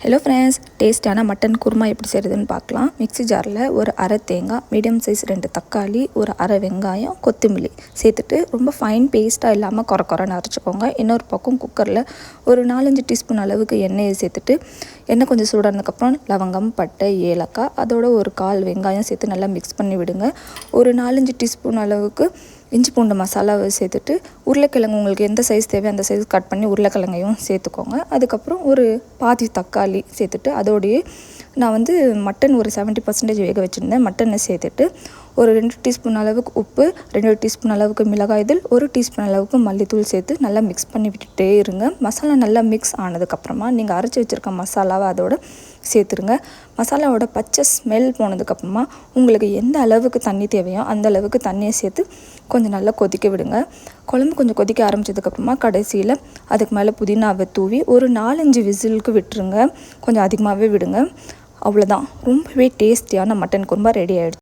Hello friends, டேஸ்டான mutton kurma எப்படி செய்கிறதுன்னு பார்க்கலாம். மிக்ஸி ஜாரில் ஒரு அரை தேங்காய், மீடியம் சைஸ் 2 தக்காளி, ஒரு அரை வெங்காயம், கொத்தமல்லி சேர்த்துட்டு ரொம்ப ஃபைன் பேஸ்ட்டாக இல்லாமல் குறைன்னு அரைச்சிக்கோங்க. இன்னொரு பக்கம் குக்கரில் ஒரு 4-5 டீஸ்பூன் அளவுக்கு எண்ணெயை சேர்த்துட்டு எண்ணெய் கொஞ்சம் சூடானதுக்கப்புறம் லவங்கம், பட்டை, ஏலக்காய், அதோட ஒரு 1/4 வெங்காயம் சேர்த்து நல்லா மிக்ஸ் பண்ணி விடுங்க. ஒரு 4-5 டீஸ்பூன் அளவுக்கு இஞ்சி பூண்டு மசாலாவை சேர்த்துட்டு உருளைக்கிழங்கு உங்களுக்கு எந்த சைஸ் தேவையோ அந்த சைஸ் கட் பண்ணி உருளைக்கிழங்கையும் சேர்த்துக்கோங்க. அதுக்கப்புறம் ஒரு பாதி தக்காளி சேர்த்துட்டு அதோடையே நான் மட்டன் ஒரு 70% வேக வச்சுருந்தேன். மட்டனை சேர்த்துட்டு ஒரு 2 டீஸ்பூன் அளவுக்கு உப்பு, 2 டீஸ்பூன் அளவுக்கு மிளகாய் தூள், 1 டீஸ்பூன் அளவுக்கு மல்லித்தூள் சேர்த்து நல்லா மிக்ஸ் பண்ணி விட்டுட்டே இருங்க. மசாலா நல்லா மிக்ஸ் ஆனதுக்கப்புறமா நீங்கள் அரைச்சி வச்சுருக்க மசாலாவை அதோட சேர்த்துருங்க. மசாலாவோட பச்சை ஸ்மெல் போனதுக்கப்புறமா உங்களுக்கு எந்த அளவுக்கு தண்ணி தேவையோ அந்த அளவுக்கு தண்ணியை சேர்த்து கொஞ்சம் நல்லா கொதிக்க விடுங்க. குழம்பு கொஞ்சம் கொதிக்க ஆரம்பித்ததுக்கப்புறமா கடைசியில் அதுக்கு மேலே புதினாவை தூவி ஒரு 4-5 விசிலுக்கு விட்டுருங்க. கொஞ்சம் அதிகமாகவே விடுங்க. அவ்வளோதான், ரொம்பவே டேஸ்டியான மட்டன் குருமா ரெடி ஆகிடுச்சு.